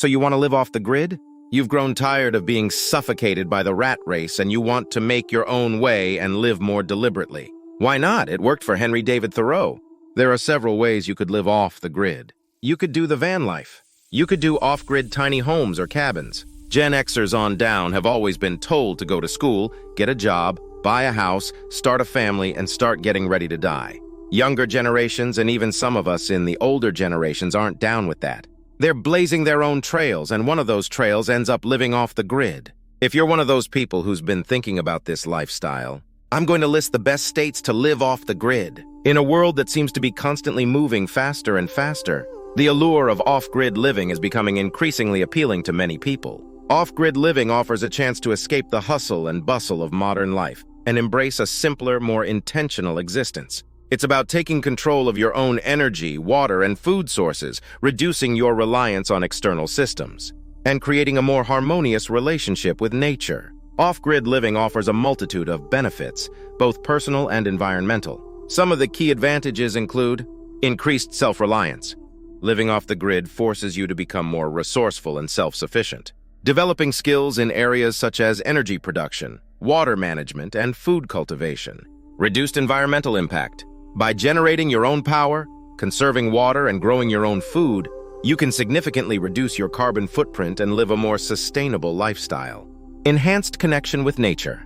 So you want to live off the grid? You've grown tired of being suffocated by the rat race and you want to make your own way and live more deliberately. Why not? It worked for Henry David Thoreau. There are several ways you could live off the grid. You could do the van life. You could do off-grid tiny homes or cabins. Gen Xers on down have always been told to go to school, get a job, buy a house, start a family, and start getting ready to die. Younger generations and even some of us in the older generations aren't down with that. They're blazing their own trails, and one of those trails ends up living off the grid. If you're one of those people who's been thinking about this lifestyle, I'm going to list the best states to live off the grid. In a world that seems to be constantly moving faster and faster, the allure of off-grid living is becoming increasingly appealing to many people. Off-grid living offers a chance to escape the hustle and bustle of modern life and embrace a simpler, more intentional existence. It's about taking control of your own energy, water, and food sources, reducing your reliance on external systems, and creating a more harmonious relationship with nature. Off-grid living offers a multitude of benefits, both personal and environmental. Some of the key advantages include increased self-reliance. Living off the grid forces you to become more resourceful and self-sufficient. Developing skills in areas such as energy production, water management, and food cultivation. Reduced environmental impact. By generating your own power, conserving water, and growing your own food, you can significantly reduce your carbon footprint and live a more sustainable lifestyle. Enhanced connection with nature.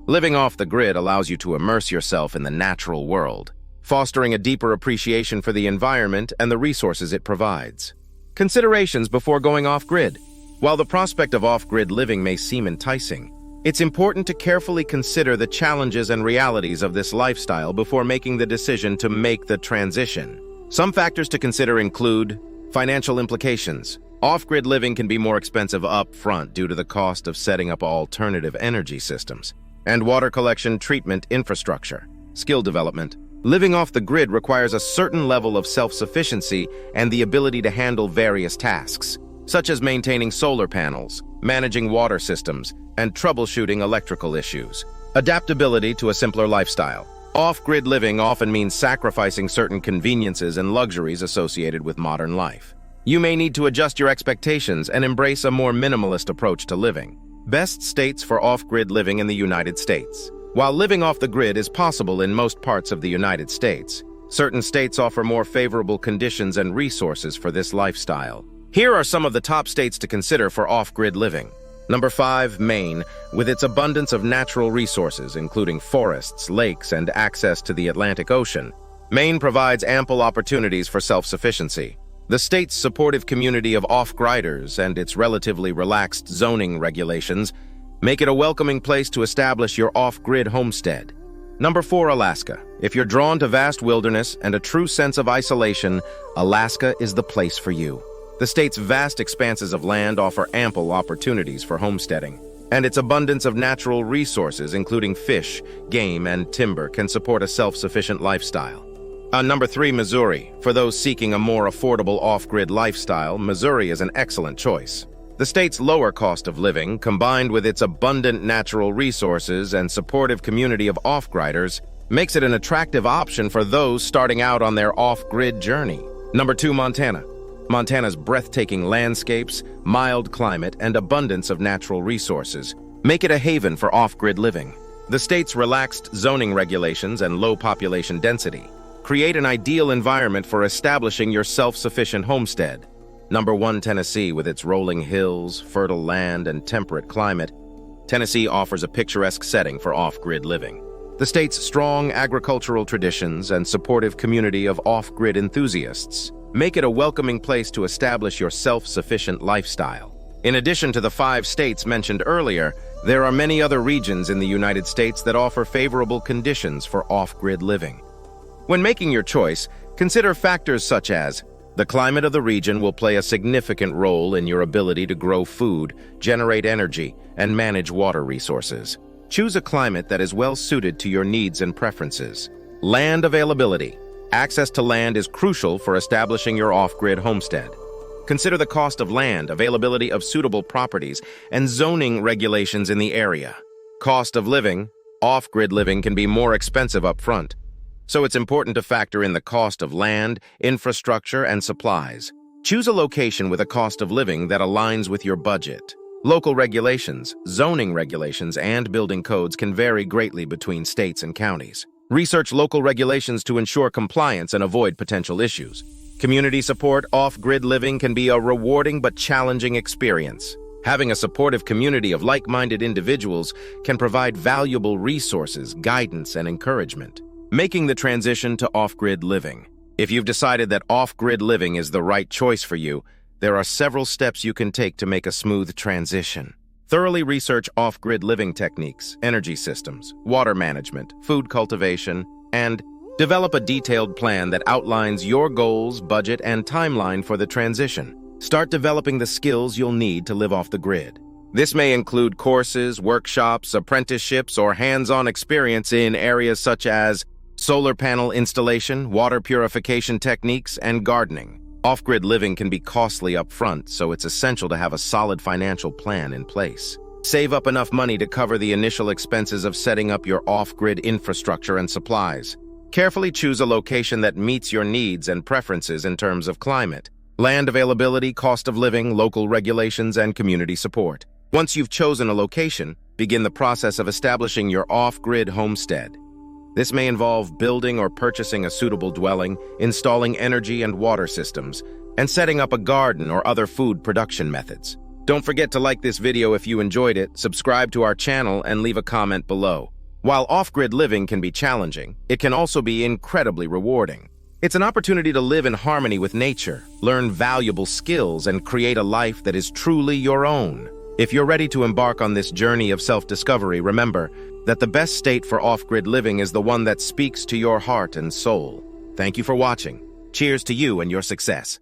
Living off the grid allows you to immerse yourself in the natural world, fostering a deeper appreciation for the environment and the resources it provides. Considerations before going off-grid. While the prospect of off-grid living may seem enticing, it's important to carefully consider the challenges and realities of this lifestyle before making the decision to make the transition. Some factors to consider include financial implications. Off-grid living can be more expensive up front due to the cost of setting up alternative energy systems and water collection treatment infrastructure. Skill development. Living off the grid requires a certain level of self-sufficiency and the ability to handle various tasks, such as maintaining solar panels, managing water systems, and troubleshooting electrical issues. Adaptability to a simpler lifestyle. Off-grid living often means sacrificing certain conveniences and luxuries associated with modern life. You may need to adjust your expectations and embrace a more minimalist approach to living. Best states for off-grid living in the United States. While living off the grid is possible in most parts of the United States, certain states offer more favorable conditions and resources for this lifestyle. Here are some of the top states to consider for off-grid living. Number 5, Maine, with its abundance of natural resources, including forests, lakes, and access to the Atlantic Ocean. Maine provides ample opportunities for self-sufficiency. The state's supportive community of off-griders and its relatively relaxed zoning regulations make it a welcoming place to establish your off-grid homestead. Number 4, Alaska. If you're drawn to vast wilderness and a true sense of isolation, Alaska is the place for you. The state's vast expanses of land offer ample opportunities for homesteading, and its abundance of natural resources, including fish, game, and timber, can support a self-sufficient lifestyle. Number 3, Missouri. For those seeking a more affordable off-grid lifestyle, Missouri is an excellent choice. The state's lower cost of living, combined with its abundant natural resources and supportive community of off-griders, makes it an attractive option for those starting out on their off-grid journey. Number 2, Montana. Montana's breathtaking landscapes, mild climate, and abundance of natural resources make it a haven for off-grid living. The state's relaxed zoning regulations and low population density create an ideal environment for establishing your self-sufficient homestead. Number 1, Tennessee, with its rolling hills, fertile land, and temperate climate. Tennessee offers a picturesque setting for off-grid living. The state's strong agricultural traditions and supportive community of off-grid enthusiasts make it a welcoming place to establish your self-sufficient lifestyle. In addition to the 5 states mentioned earlier, there are many other regions in the United States that offer favorable conditions for off-grid living. When making your choice, consider factors such as the climate of the region will play a significant role in your ability to grow food, generate energy, and manage water resources. Choose a climate that is well suited to your needs and preferences. Land availability. Access to land is crucial for establishing your off-grid homestead. Consider the cost of land, availability of suitable properties, and zoning regulations in the area. Cost of living. Off-grid living can be more expensive up front, so it's important to factor in the cost of land, infrastructure, and supplies. Choose a location with a cost of living that aligns with your budget. Local regulations, zoning regulations, and building codes can vary greatly between states and counties. Research local regulations to ensure compliance and avoid potential issues. Community support off-grid living can be a rewarding but challenging experience. Having a supportive community of like-minded individuals can provide valuable resources, guidance, and encouragement. Making the transition to off-grid living. If you've decided that off-grid living is the right choice for you, there are several steps you can take to make a smooth transition. Thoroughly research off-grid living techniques, energy systems, water management, food cultivation, and develop a detailed plan that outlines your goals, budget, and timeline for the transition. Start developing the skills you'll need to live off the grid. This may include courses, workshops, apprenticeships, or hands-on experience in areas such as solar panel installation, water purification techniques, and gardening. Off-grid living can be costly up front, so it's essential to have a solid financial plan in place. Save up enough money to cover the initial expenses of setting up your off-grid infrastructure and supplies. Carefully choose a location that meets your needs and preferences in terms of climate, land availability, cost of living, local regulations, and community support. Once you've chosen a location, begin the process of establishing your off-grid homestead. This may involve building or purchasing a suitable dwelling, installing energy and water systems, and setting up a garden or other food production methods. Don't forget to like this video if you enjoyed it, subscribe to our channel, and leave a comment below. While off-grid living can be challenging, it can also be incredibly rewarding. It's an opportunity to live in harmony with nature, learn valuable skills, and create a life that is truly your own. If you're ready to embark on this journey of self-discovery, remember that the best state for off-grid living is the one that speaks to your heart and soul. Thank you for watching. Cheers to you and your success.